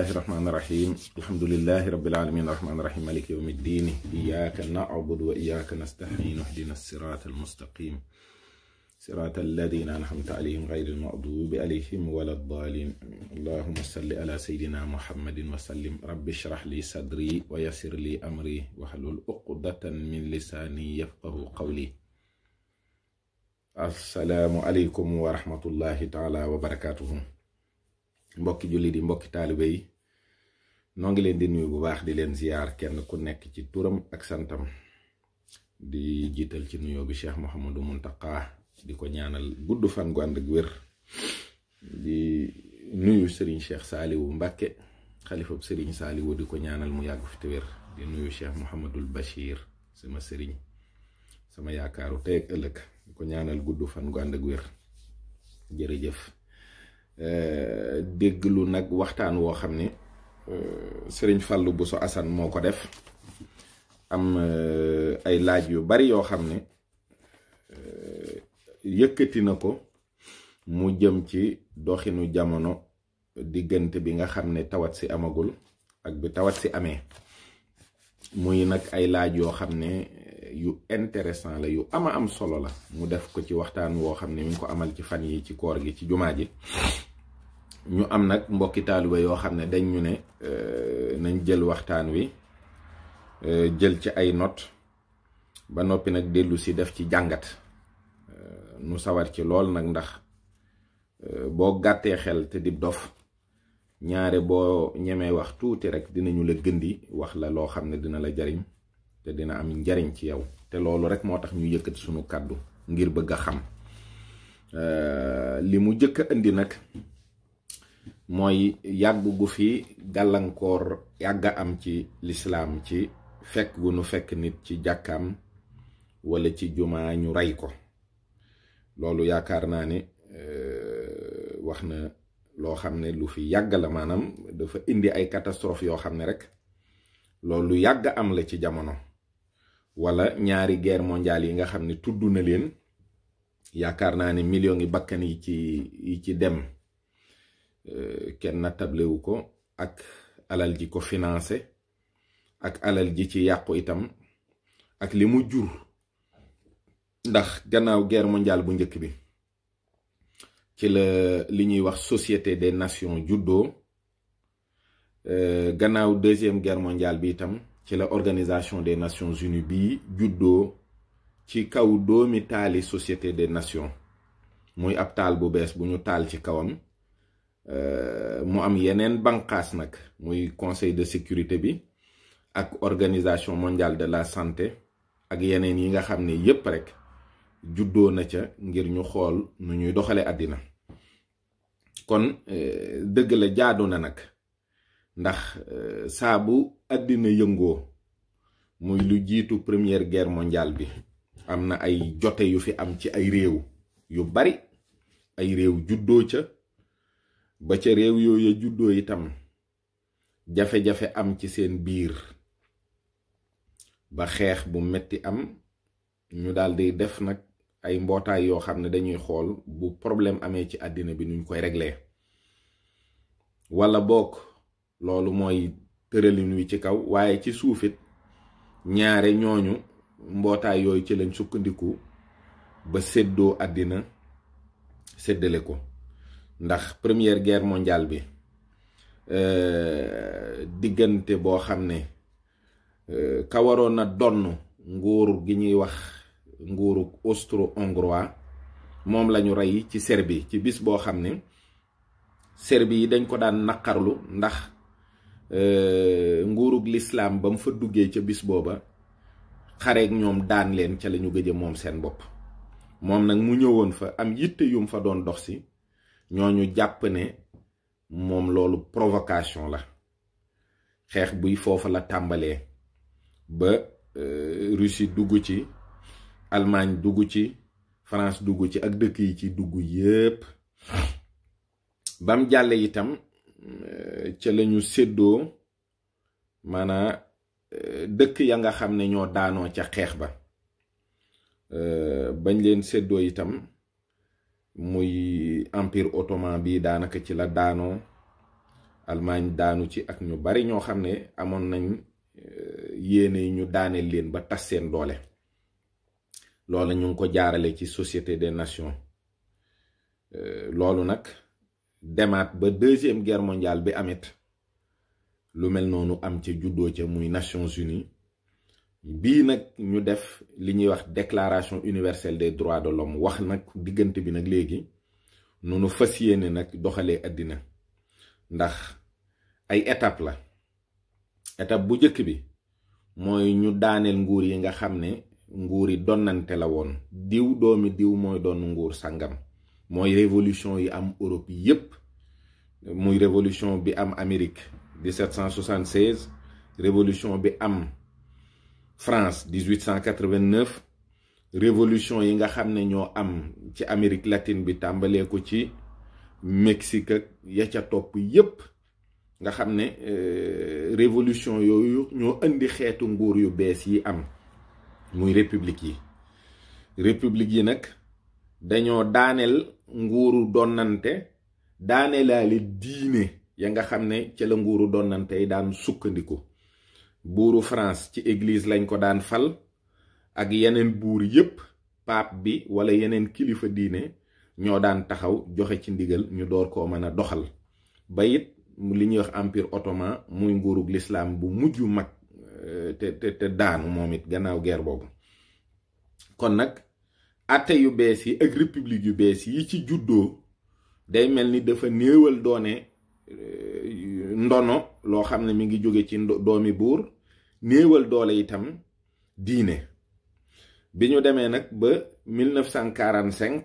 bismillahi rahmaani rahim alhamdulillahi rabbil alamin rahmaani rahim maliki yawmi ddin iyyaka na'budu wa iyyaka nasta'in ihdina sirata almustaqim sirata alladhina an'amta alayhim ghayril maghdubi alayhim waladdallin allahumma salli ala sayyidina muhammadin wa sallim rabbi shrah li sadri wa yassir li amri wahlul uqdatan min lisani yafqahu qawli. Assalaamu aleykum wa rahmatullahi taala wa barakatuhu. Mbokki julli di mbokki taalibe yi noo ngi leen di nuyu bu baax di leen ziyaar kenn ku nekk ci turam ak santam di jiital ci nuyoo bi Cheikh Mouhamadou Mountakha di ko ñaanal gudd fan gu ànd ak wér di nuyu Serigne Cheikh Saliou Mbacké xalifab Serigne Saliou di ko ñaanal mu yàgg fi te wér di nuyu Cheikh Mouhamadoul Bachir sama Serigne sama yaakaaru tey ak ëllëg di ko ñaanal gudd fan gu ànd ak wér jërëjëf. Dégglu nag waxtaan woo xam ne Sëriñ Fallou Bousso Assane moo ko def am ay laaj yu bari yoo xam ne yëkkati na ko mu jëm ci doxinu jamono diggante bi nga xam ne tawat si amagul ak bi tawat si amee muy nag ay laaj yoo xam ne yu intéressant la yu am solo la mu def ko ci waxtaan woo xam ne mi ngi ko amal ci fan yi ci koor gi ci jumaa ji ñu am nag mbokki taaliba yoo xam ne dañ ñu ne nañ jël waxtaan wi jël ci ay note ba noppi nag dellu si def ci jàngat nu sawar ci lool nag ndax boo gàttee xel te di dof ñaare boo ñemee wax tuuti rek dinañu la gëndi wax la loo xam ne dina la jariñ te dina am njariñ ci yow te loolu rek moo tax ñu yëkkati sunu kàddu ngir bëgg a xam li mu jëkk a indi nag mooy yàgg gu fi gàllankoor yàgg am ci lislaam ci fekk gu nu fekk nit ci jàkkaam wala ci jumaa ñu rey ko loolu yaakaar naa ne wax na loo xam ne lu fi yàgg la maanaam dafa indi ay catastrophe yoo xam ne rek loolu yàgg am la ci jamono wala ñaari guerre mondiale yi nga xam ne tudd na leen yaakaar naa ne millions yi bakkan yi ci dem kenn nattablewu ko ak alal ji ko financé ak alal ji ci yàqu itam ak li mu jur ndax gannaaw guerre mondiale bu njëkk bi ci la li ñuy wax société des nations juddoo gannaaw deuxième guerre mondiale bi itam ci la organisation des nations unies bi juddoo ci kaw doomi taali société des nations muy ab taal bu bees bu ñu taal ci kawam mu am yeneen banqaas nag muy conseil de sécurité bi ak organisation mondiale de la santé ak yeneen yi nga xam ne yépp rek juddoo na ca ngir ñu xool nu ñuy doxale àddina kon dëgg la jaadu na nag ndax saa bu àddina yëngoo muy lu jiitu première guerre mondiale bi am na ay jote yu fi am ci ay réew yu bari ay réew juddoo ca ba ca réew yooyu juddoo itam jafe-jafe am ci seen biir ba xeex bu metti am ñu daldi def nag ay mbootaay yoo xam ne dañuy xool bu problème amee ci àddina bi nuñ koy régler wala bokk loolu mooy tëralin wi ci kaw waaye ci suufit ñaare ñooñu mbootaay yooyu ci lañ sukkandiku ba séddoo àddina séddale ko ndax première guerre mondiale bi diggante boo xam ne ka waroon na donn nguur gi ñuy wax nguuru austro-hongrois moom lañu rey ci Serbie ci bis boo xam ne Serbie yi dañ ko daan naqarlu ndax nguurug lislaam ba mu fa duggee ca bis booba xareek ñoom daan leen ca lañu gëje moom seen bopp moom nag mu ñëwoon fa am yitte yum fa doon dox si ñooñu jàpp ne moom loolu provocation la xeex buy foofa la tàmbalee ba Russie dugg ci Allemagne dugg ci France dugg ci ak dëkk yi ci dugg yépp bam jàlle itam ca lañu séddoo maanaa dëkk ya nga xam ne ñoo daanoo ca xeex ba bañ leen séddoo itam muy empire ottoman bi daanaka ci la daanoo Allemagne daanu ci ak ñu bari ñoo xam ne amoon nañ yéene ñu daaneel leen ba tas seen doole. loolu ñu ngi ko jaarale ci Société des Nations. loolu nag demaat ba deuxième guerre mondiale bi amit lu mel noonu am ca juddoo ca muy Nations Unies bii nag ñu def li ñuy wax déclaration universelle des droits de l'homme wax nag diggante bi nag léegi nunu fas yéene nag doxalee àddina ndax ay étape la. étape bu njëkk bi mooy ñu daaneel nguur yi nga xam ne nguur yi donnante la woon, diw doomi diw mooy doon nguur sangam. mooy révolution yi am Europe yépp, muy révolution bi am Amérique 1776, révolution bi am France 1889, révolution yi nga xam ne ñoo am ci Amérique latine bi tàmbalee ko ci Mexique ak ya ca topp yépp nga xam ne révolution yooyu ñoo indi xeetu nguur yu bees yi am muy république yi nag dañoo daaneel nguuru donnante daaneelaale diine ya nga xam ne ca la nguuru donnante yi daan sukkandiku. buuru France ci église lañ ko daan fal ak yeneen buur yépp, pape bi wala yeneen kilifa diine ñoo daan taxaw joxe ci ndigal ñu door koo mën a doxal. ba it li ñuy wax empire ottoman muy nguurug l'islam bu mujj mag te daanu moom it gannaaw guerre boobu. kon nag atte yu bees yi ak république yu bees yi ci juddoo day mel ni dafa néewal doone ndono loo xam ne mi ngi jóge ci doomi buur, néewal doole itam diine. bi ñu demee nag ba 1945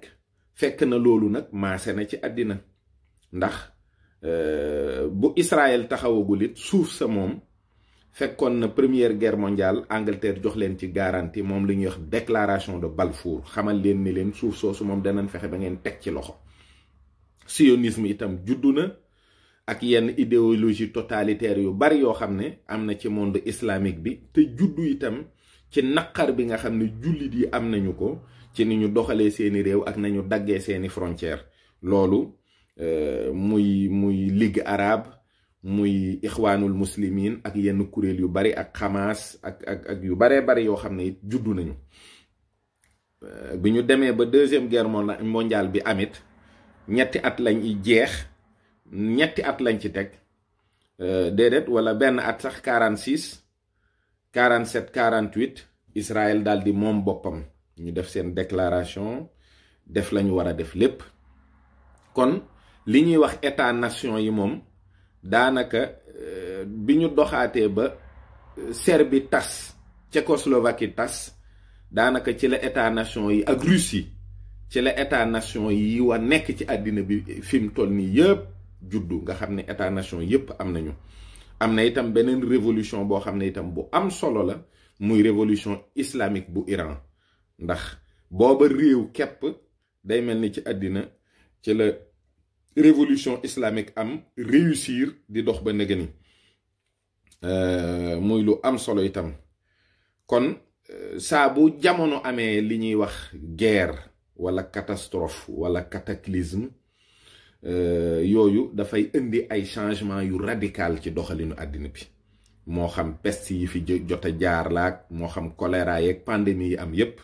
fekk na loolu nag maase na ci àddina ndax bu Israël taxawagul it suuf sa moom fekkoon na première guerre mondiale Angleterre jox leen ci garantie moom li ñuy wax déclaration de Balfour, xamal leen ni leen suuf soosu moom danañ fexe ba ngeen teg ci loxo. sionisme itam juddu na ak yenn idéologie totalitaire yu bari yoo xam ne am na ci monde islamique bi, te juddu itam ci naqar bi nga xam ne jullit yi am nañu ko ci ni ñu doxalee seeni réew ak nañu daggee seeni frontière. loolu muy Ligue arabe, muy Ixwaanul Muslimin ak yenn kuréel yu bari ak Hamas ak yu baree bari yoo xam ne it juddu nañu. bi ñu demee ba deuxième guerre mondiale bi amit ñetti at lañ jeex, ñetti at lañ ci teg déedéet wala benn at sax 46 47 48 Israël daal di moom boppam, ñu def seen déclaration, def lañu war a def lépp. kon li ñuy wax état nation yi moom daanaka bi ñu doxaatee ba Serbie tas, Tchécoslovaquie tas, daanaka ci la état nation yi ak Russie ci la état nation yi wa nekk ci àddina bi fi mu toll nii yëpp juddu, nga xam ne état nation yëpp am nañu. am na itam beneen révolution boo xam ne itam bu am solo la, muy révolution islamique bu Iran, ndax booba réew képp day mel ni ci àddina ci la révolution islamique am réussir di dox ba nëgëni, muy lu am solo itam. kon saa bu jamono amee li ñuy wax guerre wala catastrophe wala cataclysme, yooyu dafay indi ay changement yu radical ci doxalinu àddina bi. moo xam peste yi fi jot a jaar laak, moo xam choléra yeeg pandémie yi am yépp.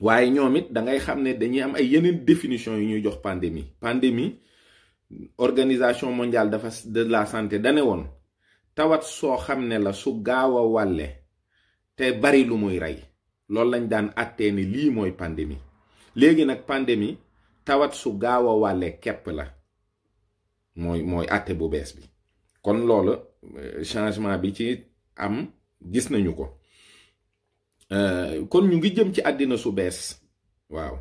waaye ñoom it da ngay xam ne dañuy am ay yeneen définition yu ñuy jox pandémie. organisation mondiale de la santé dane woon tawat soo xam ne la su gaaw a wàlle te bari lu muy rey, loolu lañ daan àttee ni lii mooy pandémie. léegi nag pandémie tawat su gaaw a wàlle képp la, mooy àtte bu bees bi. kon loolu changement bi ci am gis nañu ko. kon ñu ngi jëm ci àddina su bees. waaw,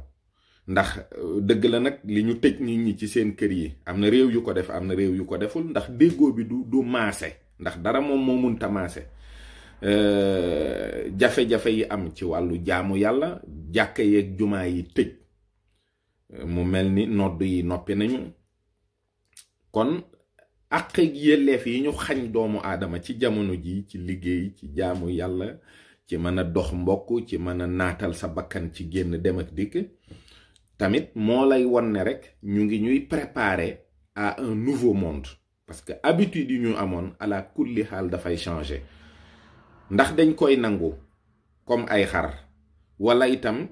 ndax dëgg la nag li ñu tëj nit ñi ci seen kër yi am na réew yu ko def, am na réew yu ko deful, ndax déggoo bi du maase, ndax dara moom moo munta maase. jafe-jafe yi am ci wàllu jaamu yàlla, jàkka yeeg jumaa yi tëj, mu mel ni nodd yi noppi nañu. kon àq ak yelleef yi ñu xañ doomu aadama ci jamono ji, ci liggéey, ci jaamu yàlla, ci mën a dox mbokk, ci mën a naatal sa bakkan ci génn dem ak dikk, tamit moo lay won ne rek ñu ngi ñuy préparer à un nouveau monde. parce que habitude yi ñu amoon ala kulli xaal dafay changer ndax dañ koy nangu comme ay xar wala itam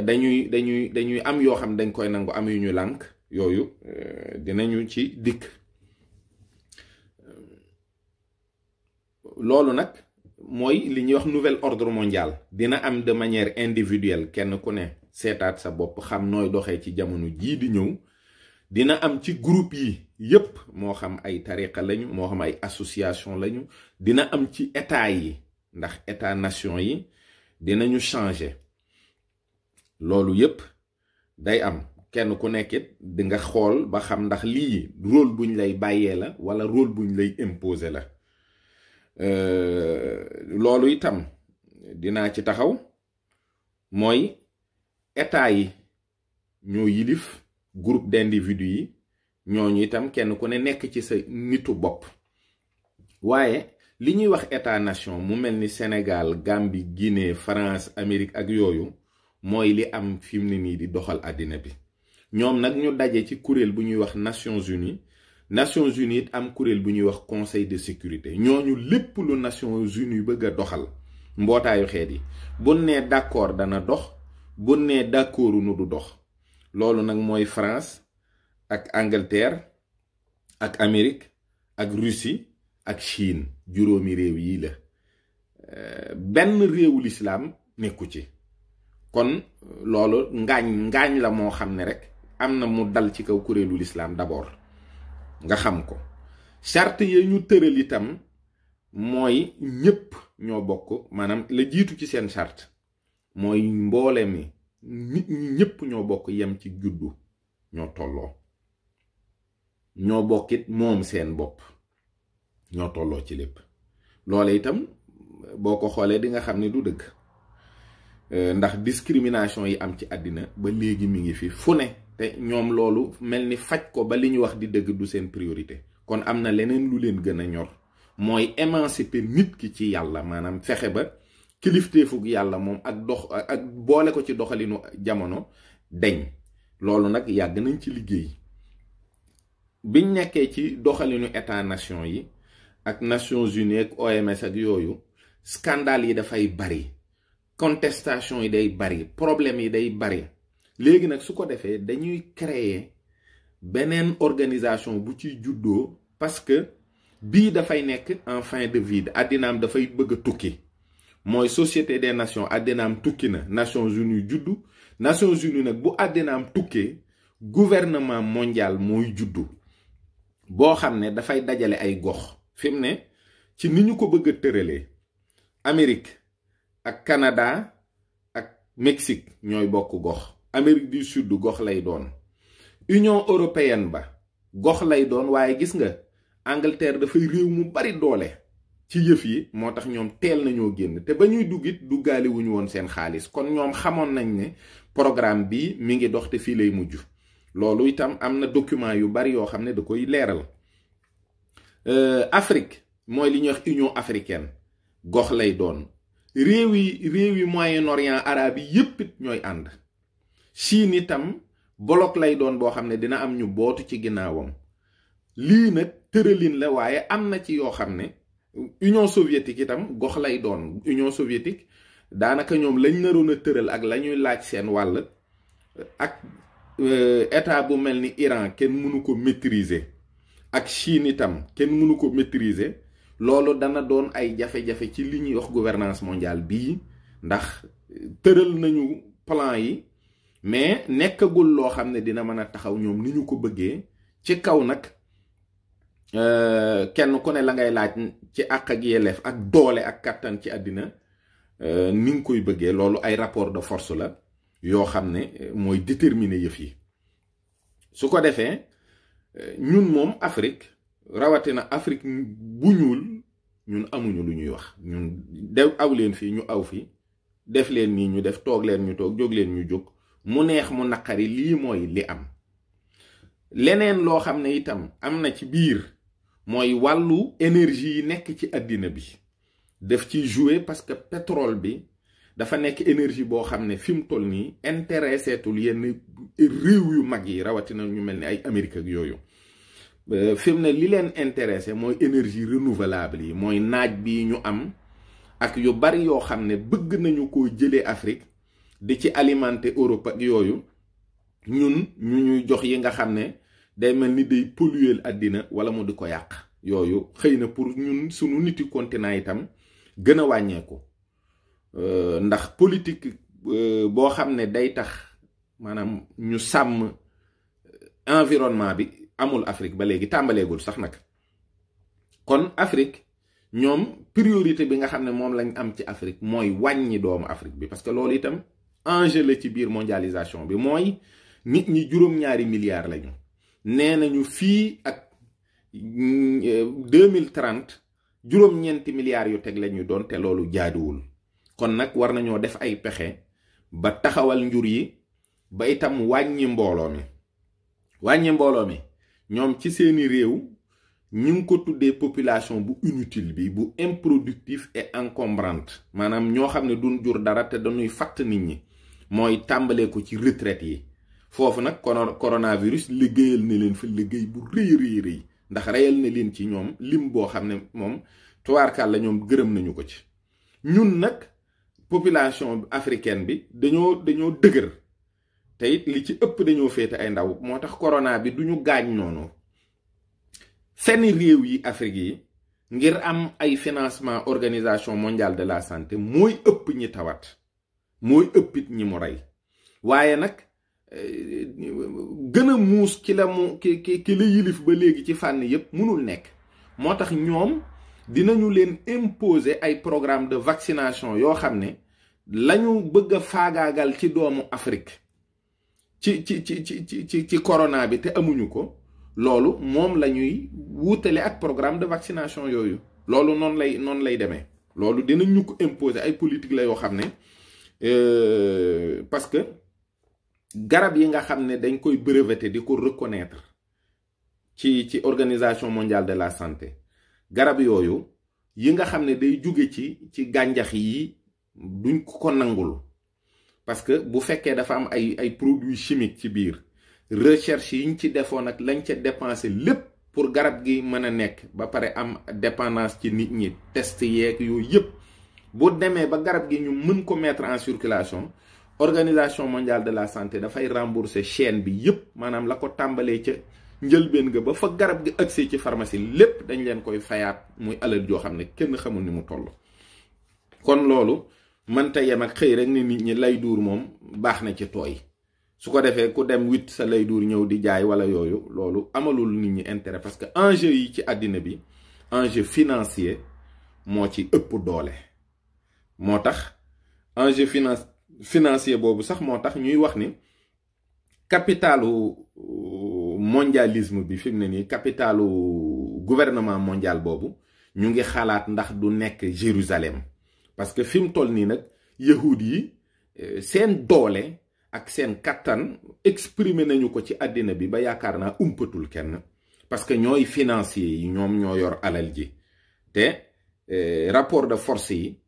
dañuy am yoo xam dañ koy nangu am yu ñu lànk yooyu dinañu ci dikk. loolu nag mooy li ñuy wax nouvel ordre mondial dina am de manière individuelle kenn ku ne seetaat sa bopp xam nooy doxee ci jamono jii di ñëw. dina am ci groupe yi yépp moo xam ay tariqa lañu moo xam ay association lañu dina am ci état yi ndax état nation yi dinañu changer loolu yépp day am kenn ku nekkit di nga xool ba xam ndax lii rôle buñ lay bàyyee la wala rôle buñ lay imposer la. loolu itam dinaa ci taxaw mooy état yi ñoo yilif groupe d'individus yi ñooñu itam kenn ku ne nekk ci sa nitu bopp. waaye li ñuy wax état nation mu mel ni Sénégal Gambie Guinée France Amérique ak yooyu mooy li am fi mu ne nii di doxal àddina bi. ñoom nag ñu daje ci kuréel bu ñuy wax Nations Unies it am kuréel bu ñuy wax Conseil de sécurité ñooñu lépp lu Nations Unies bëgg a doxal mbootaayu xeet yi bu nee d'accord dana dox bu nee d'accordu nu du dox. loolu nag mooy France ak Angleterre ak Amérique ak Russie ak Chine juróomi réew yii la benn réewu lislaam nekku ci. kon loolu ngaañ la moo xam ne rek am na mu dal ci kaw kuréelu lislaam d'abord nga xam ko. charte ya ñu tëral itam mooy ñépp ñoo bokk maanaam la jiitu ci seen charte mooy mboole mi nit ñi ñépp ñoo bokk yem ci juddu ñoo tolloo ñoo bokkit moom seen bopp ñoo tolloo ci lépp. loole itam boo ko xoolee di nga xam ne du dëgg ndax discrimination yi am ci àddina ba léegi mi ngi fi fu ne te ñoom loolu mel ni faj ko ba li ñu wax di dëgg du seen priorité. kon am na leneen lu leen gën a ñor mooy émanciper nit ki ci yàlla maanaam fexe ba kilifteefug yàlla moom ak boole ko ci doxalinu jamono deñ. loolu nag yàgg nañ ci liggéey biñ nekkee ci doxalinu état nation yi ak Nations Unies ak OMS ak yooyu scandale yi dafay bari contestation yi day bari problème yi day bari. léegi nag su ko defee dañuy créer beneen organisation bu ciy juddoo parce que bii dafay nekk en fin de vie àddinaam dafay bëgg a tukki mooy Société des Nations àddinaam tukki na Nations Unies juddu. Nations Unies nag bu àddinaam tukkee gouvernement mondial mooy juddu boo xam ne dafay dajale ay gox. fi mu ne ci ni ñu ko bëgg a tëralee Amérique ak Canada ak Mexique ñooy bokk gox. Amérique du Sud gox lay doon. Union européenne ba gox lay doon waaye gis nga Angleterre dafay réew mu bari doole ci yëf yi moo tax ñoom teel nañoo génn te ba ñuy duggit duggaale wuñu woon seen xaalis kon ñoom xamoon nañ ne programme bi mi ngi dox te fii lay mujj. loolu itam am na document yu bari yoo xam ne da koy leeral. Afrique mooy li ñuy wax Union africaine gox lay doon. réew yi Moyen-Orient arabe yi yépp it ñooy ànd. Chine itam bloc lay doon boo xam ne dina am ñu bootu ci ginnaawam. lii nag tëralin la waaye am na ci yoo xam ne Union soviétique itam gox lay doon. Union soviétique daanaka ñoom lañ naroon a tëral ak la ñuy laaj seen wàll ak état bu mel ni Iran kenn mënu ko maîtriser ak Chine itam kenn mënu ko maîtriser. loolu dana doon ay jafe-jafe ci li ñuy wax gouvernance mondiale bii ndax tëral nañu plan yi mais nekkagul loo xam ne dina mën a taxaw ñoom ni ñu ko bëggee ci kaw nag kenn ku ne la ngay laaj ci àq ak yelleef ak doole ak kàttan ci àddina ni nga koy bëggee. loolu ay rapport de force la yoo xam ne mooy déterminer yëf yi. su ko defee ñun moom Afrique rawatina Afrique bu ñuul ñun amuñu lu ñuy wax. ñun def aw leen fii ñu aw fi def leen nii ñu def toog leen ñu toog jóg leen ñu jóg mu neex mu naqari lii mooy li am. leneen loo xam ne itam am na ci biir mooy wàllu énergie yi nekk ci àddina bi def ci jouer parce que pétrole bi dafa nekk énergie boo xam ne fi mu toll nii intéressé tul yenn réew yu mag yi rawatina ñu mel ni ay Amérique ak yooyu. fi mu ne li leen intéressé mooy énergie renouvelable yi, mooy naaj bi ñu am ak yu bari yoo xam ne bëgg nañu koo jëlee Afrique di ci alimenter Europe ak yooyu, ñun ñu ñuy jox yi nga xam ne day mel ni day polluer àddina wala mu di ko yàq. yooyu xëy na pour ñun sunu niti continent itam gën a wàññeeku, ndax politique boo xam ne day tax maanaam ñu sàmm environnement bi amul Afrique ba léegi, tàmbaleegul sax nag. kon Afrique ñoom priorité bi nga xam ne moom lañ am ci Afrique mooy wàññi doomu Afrique bi, parce que loolu itam enjeu la ci biir mondialisation bi. mooy nit ñi juróom-ñaari milliards lañu, nee nañu fii ak 2030 juróom-ñeenti milliards yu teg lañu doon, te loolu jaaduwul. kon nag war nañoo def ay pexe ba taxawal njur yi, ba itam wàññi mbooloo mi. wàññi mbooloo mi ñoom ci seeni réew ñu ngi ko tuddee population bu inutile bi, bu improductif et encombrante, maanaam ñoo xam ne duñ jur dara te dañuy fatt nit ñi. mooy tàmbalee ko ci retraite yi. foofu nag coronavirus liggéeyal na leen fa liggéey bu rëy, ndax reyal na leen ci ñoom lim boo xam ne moom tubaarkaal la ñoom gërëm nañu ko ci. ñun nag population africaine bi dañoo dëgër, te it li ci ëpp dañoo féete ay ndaw, moo tax corona bi duñu gaañ noonu. seen réew yi Afrique yi ngir am ay financement organisation mondiale de la santé mooy ëpp ñi tawat, mooy ëppit ñi mu rey. waaye nag gën a muus ki la yilif ba léegi ci fànn yépp mënul nekk. moo tax ñoom dinañu leen imposer ay programme de vaccination yoo xam ne lañu bëgg a faagaagal ci doomu Afrique ci corona bi te amuñu ko, loolu moom la ñuy wuutale ak programme de vaccination yooyu. loolu noonu lay demee. loolu dinañu ko imposer, ay politique la yoo xam ne parce que garab yi nga xam ne dañ koy breveter di ko reconnaître ci organisation mondiale de la santé, garab yooyu yi nga xam ne day jóge ci gànjax yi duñ ko nangul, parce que bu fekkee dafa am ay produits chimiques ci biir, recherche yiñ ci defoon ak lañ ca dépensé lépp pour garab gi mën a nekk ba pare am dépendance ci nit ñi, test yeeg yooyu yépp, bu demee ba garab gi ñu mën ko mettre en circulation, organisation mondiale de la santé dafay rembourser chaîne bi yépp, maanaam la ko tàmbalee ca njëlbeen ga ba fa garab gi accès ci pharmacie lépp dañ leen koy fayaat, muy alal joo xam ne kenn xamul ni mu toll. kon loolu mënta yem ak xëy rek ni nit ñi lay duur moom baax na ci tooy, su ko defee ku dem wit sa lay duur ñëw di jaay wala yooyu, loolu amalul nit ñi intérêt, parce que enjeu yi ci àddina bi enjeu financier moo ci ëpp doole. moo tax enjeu financier boobu sax moo tax ñuy wax ni capitalu mondialisme bi fi mu ne nii, capitalu gouvernement mondial boobu ñu ngi xalaat ndax du nekk Jérusalem, parce que fi mu toll nii nag yahud yi seen doole ak seen kattan exprimer nañu ko ci àddina bi ba yaakaar naa umpatul kenn, parce que ñooy financier yi, ñoom ñoo yor alal ji, te rapport de force yi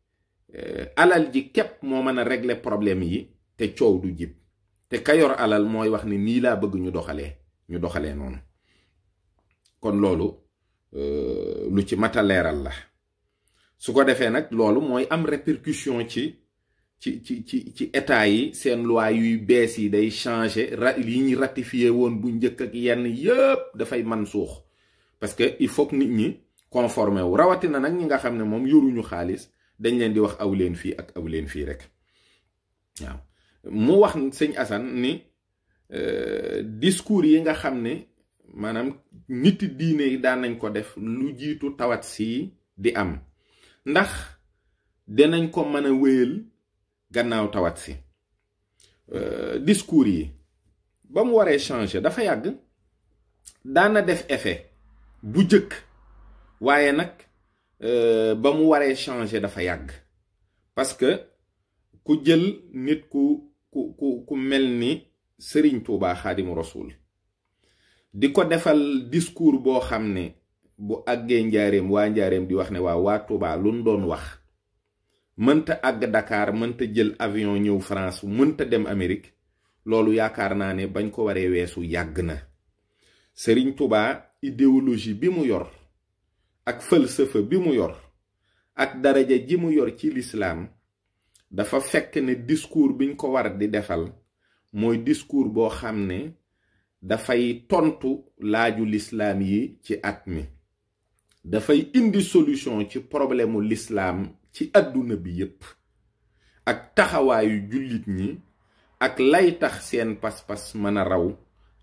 alal ji képp moo mën a régler problème yi te coow du jib, te ka yor alal mooy wax ni nii laa bëgg ñu doxalee noonu. kon loolu lu ci mata leeral la. su ko defee nag loolu mooy am répercussion ci état yi, seen loi yuy bees yi day changer, yi ñu ratifié woon bu njëkk ak yenn yëpp dafay man suux, parce que il faut que nit ñi conformé wu, rawatina nag ñi nga xam ne moom yoruñu xaalis, dañ leen di wax aw leen fii ak aw leen fii rek. waaw mu wax sëñ Assane ni discours yi nga xam ne maanaam nit diine yi daan nañ ko def lu jiitu tawat si di am, ndax dinañ ko mën a wéyal gannaaw tawat si. discours yi ba mu waree changer dafa yàgg, daana def effet bu jëkk, waaye nag ba mu waree changer dafa yàgg, parce que ku jël nit ku mel ni Sëriñ Tuubaa Xaadimu Rasuul di ko defal discours boo xam ne bu àggee njaareem, waa njaareem di wax ne waa Tuubaa luñ doon wax, mënta àgg Dakar, mënta jël avion ñëw France, mënta dem Amérique, loolu yaakaar naa ne bañ ko waree weesu yàgg na. Serigne Touba idéologie bi mu yor ak falsafa bi mu yor ak daraja ji mu yor ci l'islam dafa fekk ne discours biñ ko war di defal mooy discours boo xam ne dafay tontu laaju l'islam yi ci at mi, dafay indi solution ci problème u l'islam ci àdduna bi yépp ak taxawaayu jullit ñi ak lay tax seen pas-pas mën a raw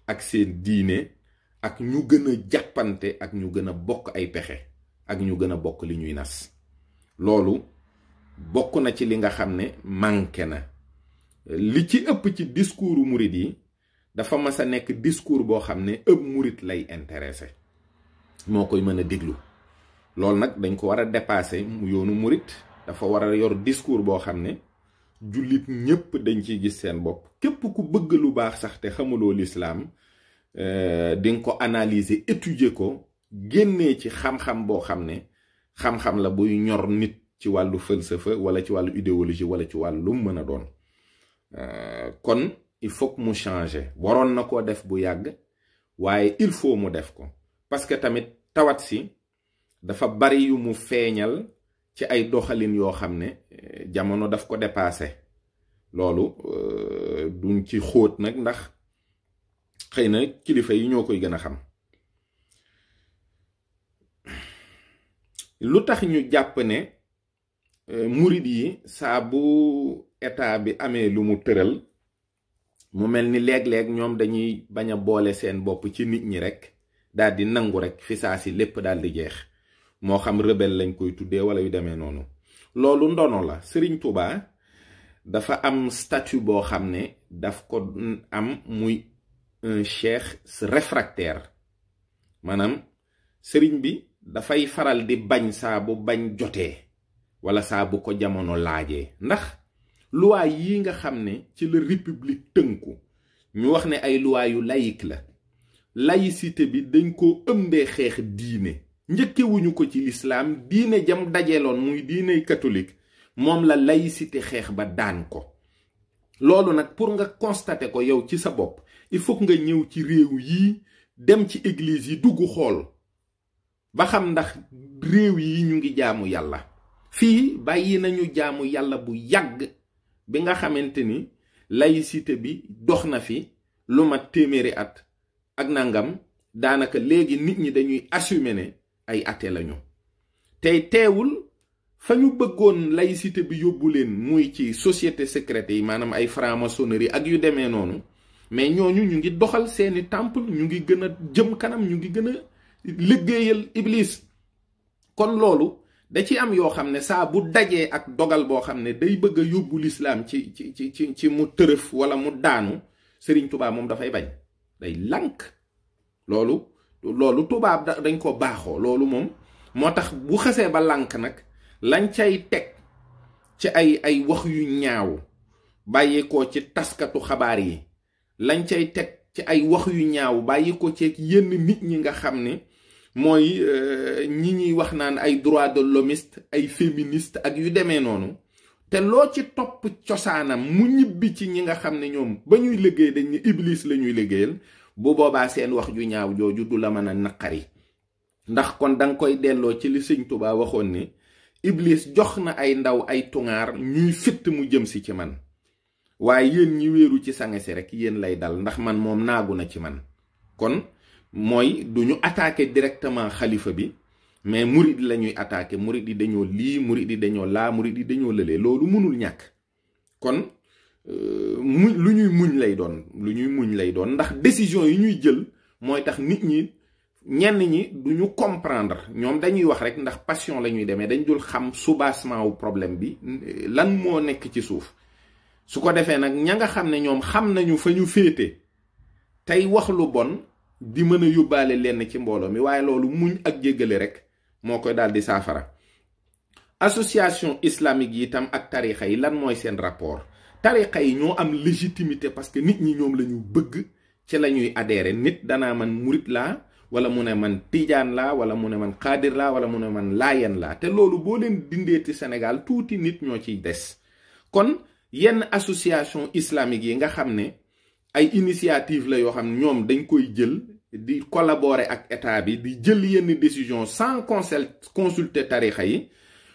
ak seen diine ak ñu gën a jàppante ak ñu gën a bokk ay pexe ak ñu gën a bokk li ñuy nas. loolu bokk na ci li nga xam ne manqué na. li ci ëpp ci discoursu murit yi dafa mas a nekk discours boo xam ne ëpp murit lay intéressé moo koy mën a déglu. loolu nag dañ ko war a dépasser mu yoonu murit dafa war a yor discours boo xam ne jullit ñépp dañ ciy gis seen bopp. képp ku bëgg lu baax sax te xamuloo l'islam di nga ko analyser étudier ko génnee ci xam-xam boo xam ne xam-xam la buy ñor nit ci wàllu falsafa wala ci wàllu idéologie wala ci wàllu lu mën a doon. kon il faut que mu changer. waroon na koo def bu yàgg waaye il faut mu def ko parce que tamit tawat si dafa bari yu mu feeñal ci ay doxalin yoo xam ne jamono daf ko dépassé. loolu duñ ci xóot nag ndax xëy na kilifa yi ñoo koy gën a xam. lu tax ñu jàpp ne murid yi saa bu état bi amee lu mu tëral mu mel ni léeg-léeg ñoom dañuy bañ a boole seen bopp ci nit ñi rek daal di nangu rek fi saa si lépp daal di jeex moo xam rebelle lañ koy tuddee wala yu demee noonu. loolu ndono la. Serigne Touba dafa am statut boo xam ne daf ko am muy un cheikh réfractaire maanaam sëriñ bi dafay faral di bañ saa bu bañ jotee wala saa bu ko jamono laajee. ndax loi yi nga xam ne ci la république tënku ñu wax ne ay loi yu laïque la. laïcité bi dañ ko ëmbee xeex diine njëkkewuñu ko ci l'islam. diine jam dajeeloon muy diiney catholique moom la laïcité xeex ba daan ko. loolu nag pour nga constater ko yow ci sa bopp il faut nga ñëw ci réew yi dem ci église yi dugg xool ba xam ndax réew yi ñu ngi jaamu yàlla. fii bàyyi nañu jaamu yàlla bu yàgg bi nga xamante ni laïcité bi dox na fi lu mat téeméeri at ak nangam daanaka léegi nit ñi dañuy assumer ne ay athée lañu. tey teewul fa ñu bëggoon laïcité bi yóbbu leen muy ci société secrète yi maanaam ay franc-maçonnerie ak yu demee noonu mais ñooñu ñu ngi doxal seeni temple ñu ngi gën a jëm kanam ñu ngi gën a liggéeyal iblis. kon loolu da ci am yoo xam ne saa bu dajee ak dogal boo xam ne day bëgg a yóbbu l'islam ci mu tërëf wala mu daanu Serigne Touba moom dafay bañ day lànk. loolu tubaab dañ ko baaxoo. loolu moom moo tax bu xasee ba lànk nag lañ cay teg ci ay wax yu ñaaw bàyyeekoo ci taskatu xabaar yi, lañ cay teg ci ay wax yu ñaaw bàyyeekoo ci yenn nit ñi nga xam ne mooy ñi ñuy wax naan ay droits de l'hommiste ay féministe ak yu demee noonu. te loo ci topp cosaanam mu ñibbi ci ñi nga xam ne ñoom ba ñuy liggéey dañ ne iblis la ñuy liggéeyal. bu boobaa seen wax ju ñaaw jooju du la mën a naqari ndax kon danga koy delloo ci li Sëñ Tuubaa waxoon ni iblis jox na ay ndaw ay tungaar ñuy fitt mu jëm si ci man waaye yéen ñi wéeru ci sange si rek yéen lay dal ndax man moom naagu na ci man. kon mooy du ñu attaqué directement xalifa bi mais murid la ñuy attaqué. murid yi dañoo lii, murid yi dañoo laa, murid yi dañoo lëlee. loolu mënul ñàkk. kon lu ñuy muñ lay doon ndax décision yi ñuy jël mooy tax nit ñi ñenn ñi duñu comprendre. ñoom dañuy wax rek ndax passion la ñuy demee, dañ dul xam soubassement wu problème bi lan moo nekk ci suuf. su ko defee nag ña nga xam ne ñoom xam nañu fa ñu féete tey wax lu bon di mën a yóbbaale lenn ci mbooloo mi, waaye loolu muñ ak jéggale rek moo koy daal di saafara. association islamique yi itam ak tarixa yi lan mooy seen rapport. tarixa yi ñoo am légitimité parce que nit ñi ñoom la ñu bëgg ci la ñuy adhéré. nit danaa man murit laa wala mu ne man tijaan laa wala mu ne man xaadir laa wala mu ne man laayeen laa. te loolu boo leen dindee ci Sénégal tuuti nit ñoo ciy des. kon yenn association islamique yi nga xam ne ay initiative la yoo xam ne ñoom dañ koy jël di collaborer ak état bi di jël yenn décision sans consulter tarixa yi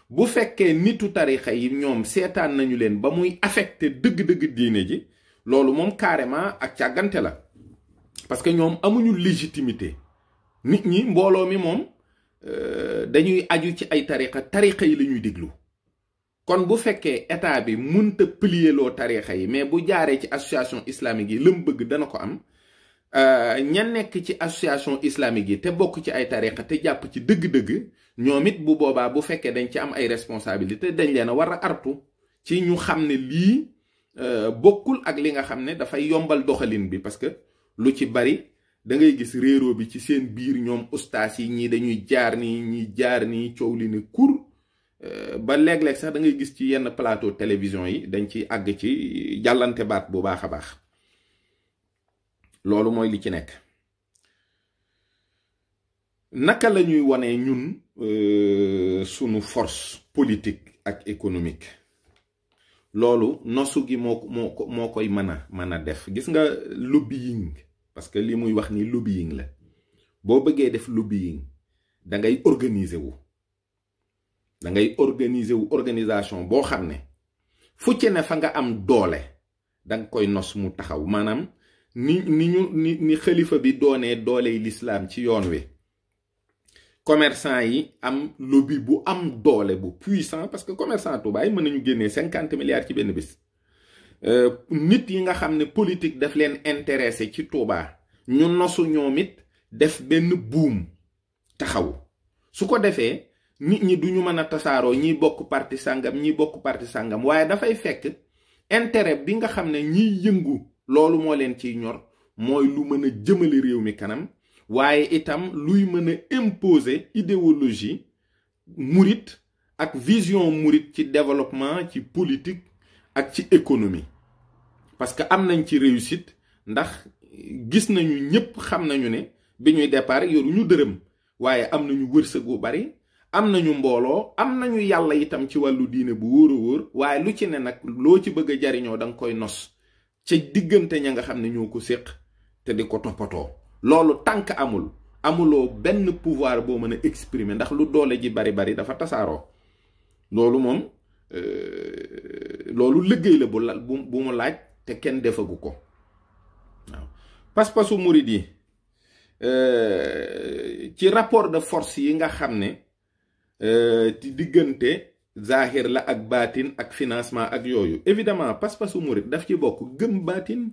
bu fekkee nitu tarixa yi ñoom seetaan nañu leen ba muy affecté dëgg-dëgg diine ji loolu moom carrément ak càggante la parce que ñoom amuñu légitimité nit ñi mbooloo mi moom dañuy aju ci ay tarixa yi la ñuy déglu kon bu fekkee état bi mënta plier loo tarixa yi mais bu jaaree ci association islamique yi lam bëgg dana ko am ña nekk ci association islamique yi te bokk ci ay tarixa te jàpp ci dëgg-dëgg ñoom it bu boobaa bu fekkee dañ ci am ay responsabilité dañ leen a war a artu ci ñu xam ne lii bokkul ak li nga xam ne dafay yombal doxalin bi parce que lu ci bari da ngay gis réeroo bi ci seen biir ñoom ustaas yi ñii dañuy jaar nii ñii jaar nii coow li ne kur ba léeg-léeg sax da ngay gis ci yenn plateau télévision yi dañ ci àgg ci jàllante baat bu baax a baax loolu mooy li ci nekk naka la ñuy wone ñun sunu force politique ak économique loolu nosu gi moo koy mën a def gis nga lobbying parce que li muy wax ni lobbying la boo bëggee def lobbying da ngay organiser wu organisation boo xam ne fu ci ne fa nga am doole danga koy nos mu taxaw maanaam ni xalifa bi doonee dooley lislaam ci yoon wi commerçant yi am lobby bu am doole bu puissant parce que commerçant Touba yi mën nañu génnee 50 milliards ci benn bis nit yi nga xam ne politique daf leen intéressé ci Touba ñu nosu ñoom it def benn buum taxaw su ko defee nit ñi duñu mën a tasaaroo ñiy bokk parti sàngam ñiy bokk parti sàngam waaye dafay fekk intérêt bi nga xam ne ñiy yëngu loolu moo leen ciy ñor mooy lu mën a jëmale réew mi kanam waaye itam luy mën a imposer idéologie murit ak vision murit ci développement ci politique ak ci économie parce que am nañ ci réussite ndax gis nañu ñëpp xam nañu ne bi ñuy départ yoruñu dërëm waaye am nañu wërsëg bu bari am nañu mbooloo am nañu yàlla itam ci wàllu diine bu wóor a wóor waaye lu ci ne nag loo ci bëgg a jariñoo danga koy nos ca diggante ña nga xam ne ñoo ko séq te di ko toppatoo loolu tànk amuloo benn pouvoir boo mën a exprimer ndax lu doole ji bari dafa tasaaroo loolu moom loolu liggéey la bu mu laaj te kenn defagu ko waaw pas-pasu murid yi ci rapport de force yi nga xam ne ci diggante zahir la ak baatin ak financement ak yooyu évidemment pas-pasu murid daf ci bokk gëm baatin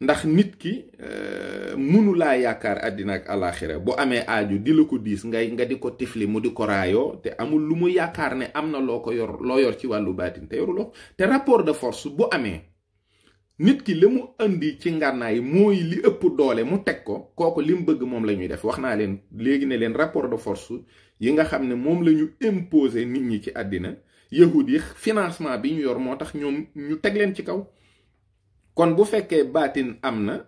ndax nit ki mënu laa yaakaar àddina ak alaxira bu amee aaju di la ko diis nga di ko tifli mu di ko raayoo te amul lu mu yaakaar ne am na loo yor ci wàllu baatin te yoruloo te rapport de force bu amee nit ki li mu indi ci ngànnaay mooy li ëpp doole mu teg ko kooku li mu bëgg moom la ñuy def wax naa leen léegi ne leen rapport de force yi nga xam ne moom la ñu imposer nit ñi ci àddina yahud yi financement bi ñu yor moo tax ñoom ñu teg leen ci kaw kon bu fekkee baatin am na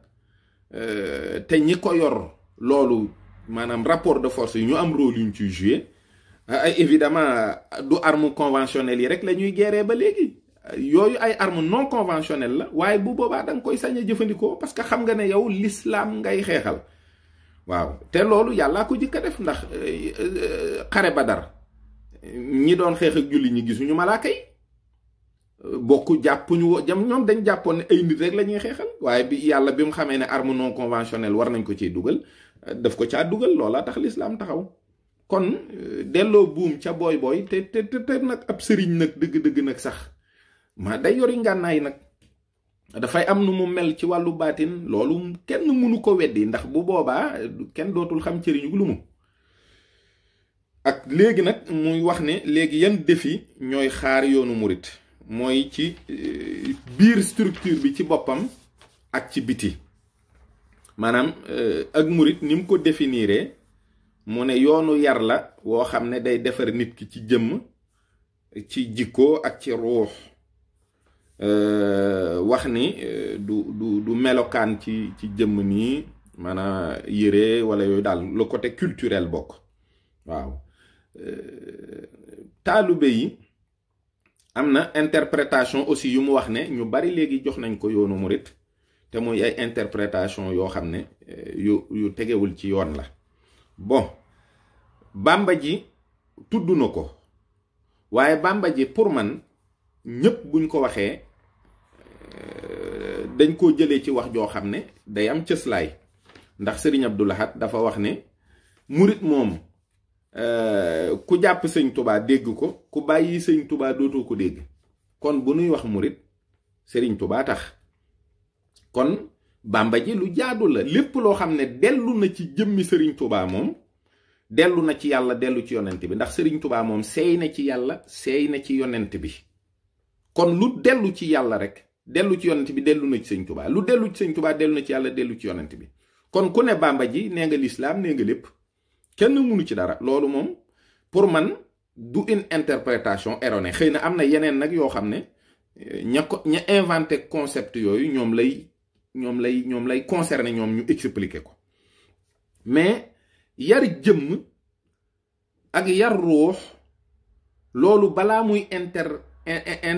te ñi ko yor loolu maanaam rapport de force yi ñu am rôle yu ñu ciy jouer évidemment du arme conventionnelle yi rek la ñuy guerre ba léegi yooyu ay arme non conventionnelle la waaye bu boobaa da nga koy sañ a jëfandikoo parce que xam nga ne yow l'islam ngay xeexal waaw te loolu yàllaa ko jëkk a def ndax xare Badar ñi doon xeex ak julli ñi gisuñu malaaka yi bokku jàppuñu ñoom dañ jàppoon ne ay nit rek la ñuy xeexal waaye bi yàlla bi mu xamee ne arme non conventionnelle war nañ ko ciy dugal daf ko caa dugal loolaa tax l'islam taxaw kon delloo buum ca booy te nag ab sëriñ nag dëgg-dëgg nag sax ma day yori ngànnaay nag dafay am nu mu mel ci wàllu baatin loolu kenn mënu ko weddi ndax bu boobaa kenn dootul xam cëriñu lu mu ak léegi nag muy wax ne léegi yan défi ñooy xaar yoonu murit mooy ci biir structure bi ci boppam ak ci biti maanaam ak murit ni mu ko définiree mu ne yoonu yar la woo xam ne day defar nit ki ci jëmm ci jikko ak ci ruux wax ni du melokaan ci jëmm nii maanaam yére wala yooyu daal le côté culturel bokk waaw taalube yi am na interprétation aussi yu mu wax ne ñu bari léegi jox nañ ko yoonu murit te muy ay interprétation yoo xam ne yu tegewul ci yoon la. bon Bàmba ji tudd na ko, waaye Bàmba ji pour man ñépp buñ ko waxee dañ koo jëlee ci wax joo xam ne day am cëslaay. ndax Sëriñ Abdou Lahad dafa wax ne murit moom ku jàpp sëñ Tubaa dégg ko, ku bàyyi sëñ Tubaa dootoo ko dégg. kon bu nuy wax murit Sëriñ Tubaa tax. kon Bàmba ji lu jaadu la, lépp loo xam ne dellu na ci jëmmi Sëriñ Tubaa moom dellu na ci yàlla, dellu ci yonent bi. ndax Sëriñ Tubaa moom seey na ci yàlla, seey na ci yonent bi. kon lu dellu ci yàlla rek dellu ci yonent bi dellu na ci sëñ Tubaa, lu dellu ci sëñ Tubaa dellu na ci yàlla, dellu ci yonent bi. kon ku ne Bàmba ji nee nga lislaam, nee nga lépp, kenn mënu ci dara. loolu moom pour man du une interprétation erronée. xëy na am na yeneen nag yoo xam ne ña inventé concept yooyu ñoom lay concerné, ñoom ñu expliquer ko. mais yar jëmm ak yar ruux loolu balaa muy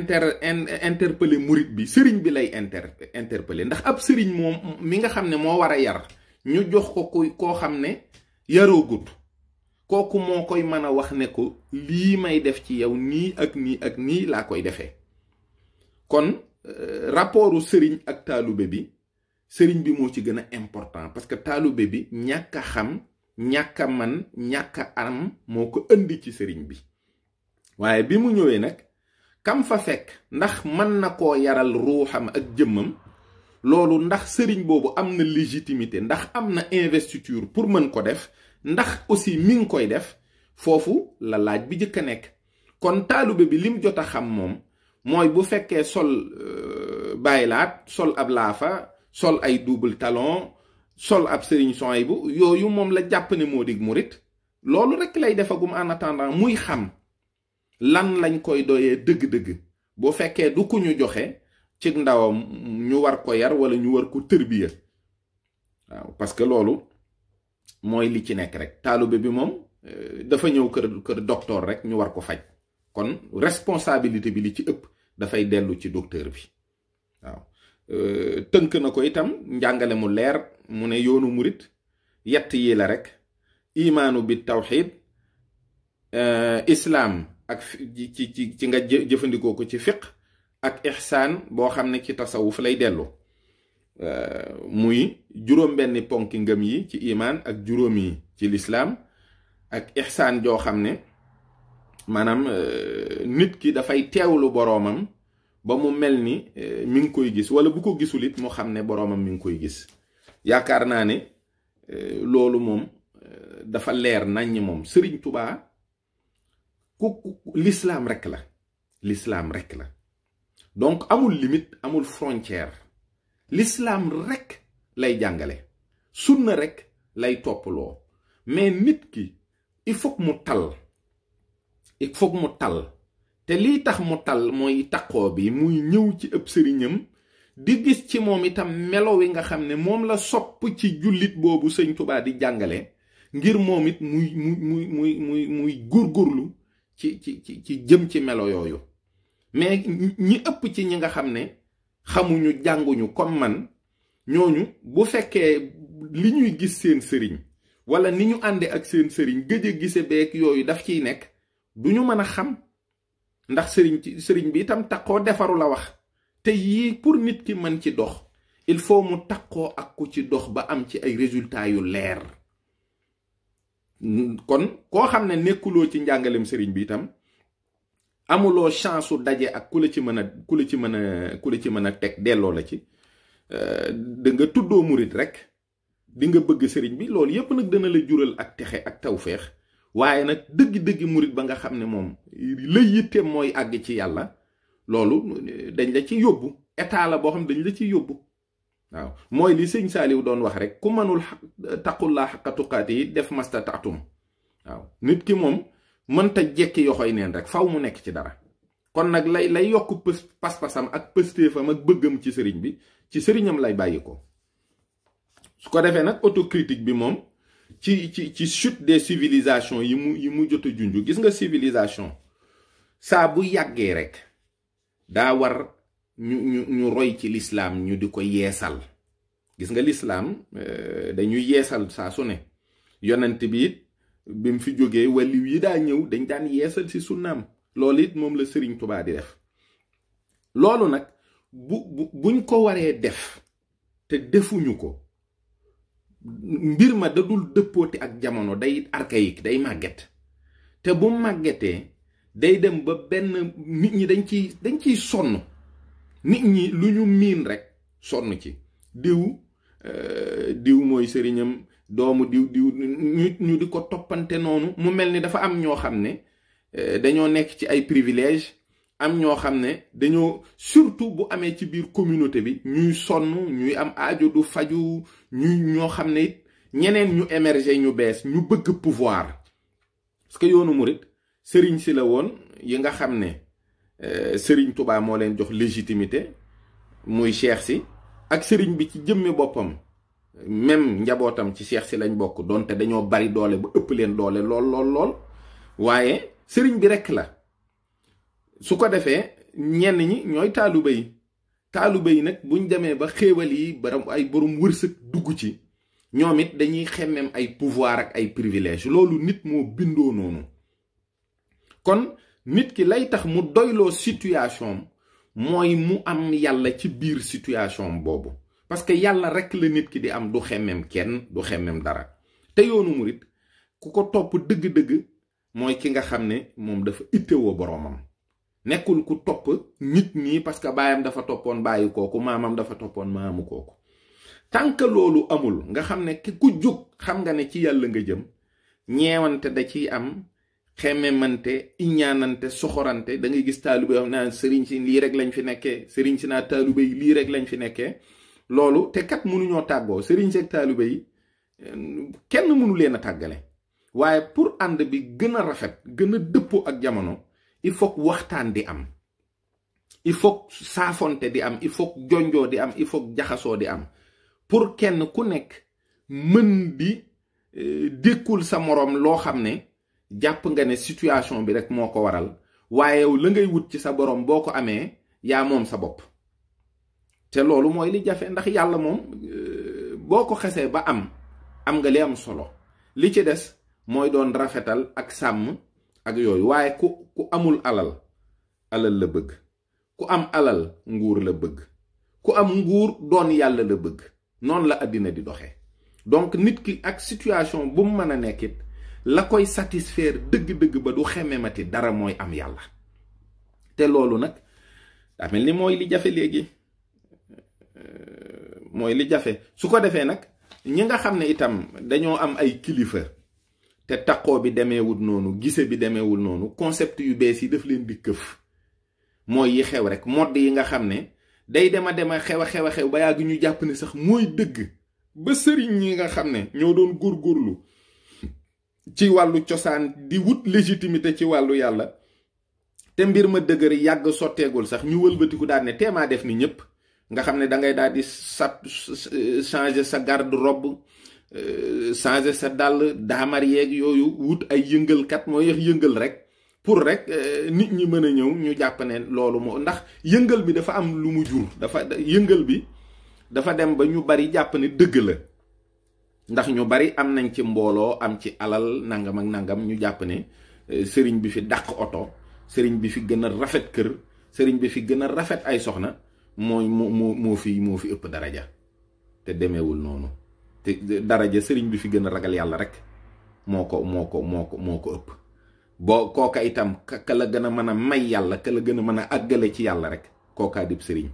interpeller murit bi, sëriñ bi lay interpeller. ndax ab sëriñ moom mi nga xam ne moo war a yar, ñu jox ko koo xam ne yaroogut, kooku moo koy mën a wax ne ko lii may def ci yow nii ak nii ak nii laa koy defee. kon rapportu sëriñ ak taalube bi, sëriñ bi moo ci gën a important, parce que taalube bi ñàkk a xam, ñàkk a man, ñàkk a am moo ko indi ci sëriñ bi. waaye bi mu ñëwee nag kam fa fekk ndax mën na koo yaral ruuxam ak jëmmam, loolu ndax sëriñ boobu am na légitimité, ndax am na investiture pour mën ko def, ndax aussi mi ngi koy def, foofu la laaj bi jëkk a nekk. kon taalube bi lim jot a xam moom mooy bu fekkee sol bàyyilaat, sol ab laafa, sol ay double talon, sol ab sëriñ Souhaïbou, yooyu moom la jàpp ne moo dig murit. loolu rek lay defagum en attendant muy xam lan lañ koy doyee dëgg-dëgg. boo fekkee du ku ñu joxe ci ndawam ñu war ko yar wala ñu war ko tërbiya. waaw parce que loolu mooy li ci nekk rek. taalube bi moom dafa ñëw kër docteur rek ñu war ko faj. kon responsabilité bi li ci ëpp dafay dellu ci docteur bi. waaw tënk na ko itam njàngale mu leer, mu ne yoonu murit yett yi la rek: imaanu bi tawxid, islaam ak ci nga jëfandikoo ko ci fiq, ak ihsaan boo xam ne ci tasawuf lay dellu. muy juróom-benni ponki ngëm yi ci imaan ak juróom yi ci lislaam, ak ihsaan joo xam ne maanaam nit ki dafay teewlu boroomam ba mu mel ni mi ngi koy gis, wala bu ko gisul it mu xam ne boroomam mi ngi koy gis. yaakaar naa ne loolu moom dafa leer naññ. moom Sëriñ Tubaa l'islam rek la, l'islam rek la. donc amul limite, amul frontière. l'islam rek lay jàngale, sunna rek lay topploo. mais nit ki il faut que mu tal, te lii tax mu tal mooy taqoo bi, muy ñëw ci ëpp sëriñam di gis ci moom itam melo wi nga xam ne moom la sopp ci jullit boobu Sëñ Tubaa di jàngale, ngir moom it muy góorgóorlu ci jëm ci melo yooyu. mais ñi ëpp ci ñi nga xam ne xamuñu, jànguñu comme man, ñooñu bu fekkee li ñuy gis seen sëriñ wala ni ñu ànde ak seen sëriñ gëj a gise beek yooyu daf ciy nekk, duñu mën a xam. ndax sëriñ bi itam taqoo defaru la wax. te yii pour nit ki mën ci dox, il faut mu taqoo ak ku ci dox ba am ci ay résultats yu leer. kon koo xam ne nekkuloo ci njàngalem sëriñ bi itam amuloo chance su daje ak ku la ci mën a teg delloo la ci. da nga tuddoo murit rek, di nga bëgg sëriñ bi, loolu yépp nag dana la jural ak texe ak tawféex. waaye nag dëgg-dëgg murit ba nga xam ne moom la yitte mooy àgg ci yàlla, loolu dañ la ci yóbbu. état la boo xam dañ la ci yóbbu. waaw mooy li sëñ Saaliw doon wax rek: ku mënul taqullaa xaqa tuqaati yi def mastataatum. waaw nit ki moom mënta jekki yoxoy neen rek, faw mu nekk ci dara. kon nag lay yokk pas-pasam ak pëstéefam ak bëggam ci sëriñ bi, ci sëriñam lay bàyyi ko. su ko defee nag autocritique bi moom ci chute des civilisations yi mu jot a junju. gis nga civilisation saa bu yàggee rek daa war ñu roy ci lislaam, ñu di ko yeesal. gis nga lislaam dañuy yeesal saa su ne. yonent bi it bi mu fi jógee waliw yi daa ñëw dañ daan yeesal ci sunnaam. loolu it moom la Sëriñ Tuubaa di def. loolu nag buñ ko waree def te defuñu ko, mbir ma dadul dëppooti ak jamono, day archaïque, day màgget. te bu màggetee day dem ba benn nit ñi dañ ciy sonn. nit ñi lu ñu miin rek sonn ci. diw mooy sëriñam, doomu diw ñu di ko toppante noonu. mu mel ni dafa am ñoo xam ne dañoo nekk ci ay privilège, am ñoo xam ne dañoo, surtout bu amee ci biir communauté bi, ñuy sonn, ñuy am aajo du faju, ñoo xam ne it ñeneen ñu émerger ñu bees, ñu bëgg pouvoir. parce que yoonu murit sëriñ si la woon yi nga xam ne sëriñ Tuubaa moo leen jox légitimité, muy cheikh si, ak sëriñ bi ci jëmmi boppam, même njabootam ci cheikh si lañ bokk, donte dañoo bari doole ba ëpp leen doole lool. waaye sëriñ bi rekk la. su ko defee ñenn ñi ñooy taalibe yi nag buñ demee ba xéewal yi ay borom wërsëg dugg ci, ñoom it dañuy xemmem ay pouvoir ak ay privilège. loolu nit moo bindoo noonu. kon nit ki lay tax mu doyloo situation mooy mu am yàlla ci biir situation boobu. parce que yàlla rekk la nit ki di am, du xemmem kenn, du xemmem dara. te yoonu murit ku ko topp dëgg-dëgg mooy ki nga xam ne moom dafa ittewoo boroomam. nekkul ku topp nit ñi parce que baayam dafa toppoon bàyyi kooku, maamam dafa toppoon maamu kooku. tant que loolu amul, nga xam ne ki ku jóg xam nga ne ci yàlla nga jëm, ñeewante da ciy am, xemmemante, iñaanante, soxorante. da ngay gis taalibe yoo xam ne sëriñ si lii rek lañ fi nekkee, sëriñ si naa taalibe yi lii rek lañ fi nekkee. loolu te kat mënuñoo tàggoo, sëriñ si ak taalibe yi kenn mënu leen a tàggale. waaye pour ànd bi gën a rafet, gën a dëppoo ak jamono, il faut waxtaan di am, il faut saafonte di am, il faut jonjoo di am, il faut jaxasoo di am, pour kenn ku nekk mën di dékkul sa moroom loo xam ne jàpp nga ne situation bi rek moo ko waral, waaye yow la ngay wut ci sa boroom boo ko amee yaa moom sa bopp. te loolu mooy li jafe, ndax yàlla moom boo ko xesee ba am nga li am solo. li ci des mooy doon rafetal ak sàmm ak yooyu. waaye ku amul alal la bëgg, ku am alal nguur la bëgg, ku am nguur doon yàlla la bëgg. noonu la àddina di doxee. donc nit ki ak situation bu mu mën a nekkit, la koy satisfaire dëgg-dëgg ba du xemmemati dara mooy am yàlla. te loolu nag daa mel ni mooy li jafe léegi, mooy li jafe. su ko defee nag ñi nga xam ne itam dañoo am ay kilifa te taqoo bi demeewul noonu, gise bi demeewul noonu, concept yu bees yi daf leen di këf. mooy yi xew rek, modd yi nga xam ne day dema xew a xew ba yàgg ñu jàpp ne sax mooy dëgg. ba sëriñ ñi nga xam ne ñoo doon góorgóorlu ci wàllu cosaan di wut légitimité ci wàllu yàlla, te mbir ma dëgër yàgg sotteegul sax, ñu wëlbatiku daal ne teemaa def ni ñëpp. nga xam ne dangay daal di changer sa garde-robe, changer sa dàll, daamar yeeg yooyu, wut ay yëngalkat, mooy yëngal rek pour rek nit ñi mën a ñëw ñu jàpp ne loolu moo, ndax yëngal bi dafa am lu mu jur. yëngal bi dafa dem ba ñu bari jàpp ne dëgg la, ndax ñu bari am nañ ci mbooloo, am ci alal, nangam ak nangam, ñu jàpp ne sëriñ bi fi dàq oto, sëriñ bi fi gën a rafet kër, sëriñ bi fi gën a rafet ay soxna moo fi ëpp daraja. te demeewul noonu. te daraja sëriñ bi fi gën a ragal yàlla rek moo ko ëpp. boo kooka itam ka la gën a mën a may yàlla, ka la gën a mën a àggale ci yàlla rek, kookaa dib sëriñ.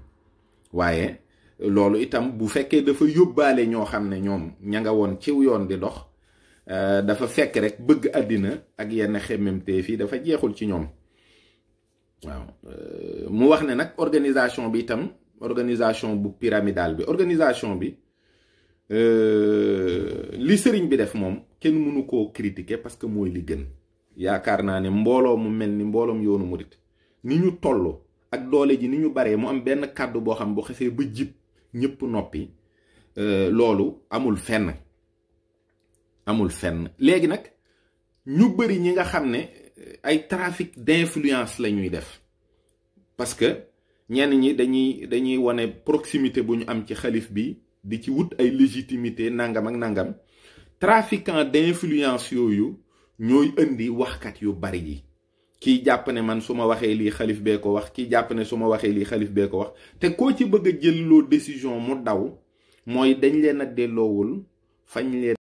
waaye loolu itam bu fekkee dafa yóbbaale ñoo xam ne ñoom ña nga woon ciw yoon di dox, dafa fekk rek bëgg àddina ak yenn xemmemteef yi dafa jeexul ci ñoom. waaw mu wax ne nag organisation bi itam, organisation bu pyramidal bi, organisation bi li sëriñ bi def moom kenn mënu koo critiquer parce que mooy li gën. yaakaar naa ne mbooloo mu mel ni mbooloom yoonu murit ni ñu toll ak doole ji ni ñu baree, mu am benn kàddu boo xam bu xesee ba jib ñëpp noppi, loolu amul fenn. léegi nag ñu bari ñi nga xam ne ay trafic d'influence la ñuy def, parce que ñenn ñi dañuy wane proximité bu ñu am ci xalif bi di ci wut ay légitimité nangam ak nangam trafiquant d'influence yooyu ñooy indi waxkat yu bari yi kii jàpp ne man su ma waxee lii xalif bee ko wax kii jàpp ne su ma waxee lii xalif bee ko wax te koo ci bëgg a jël loo décision mu daw mooy dañ leen a delloowul fañ leen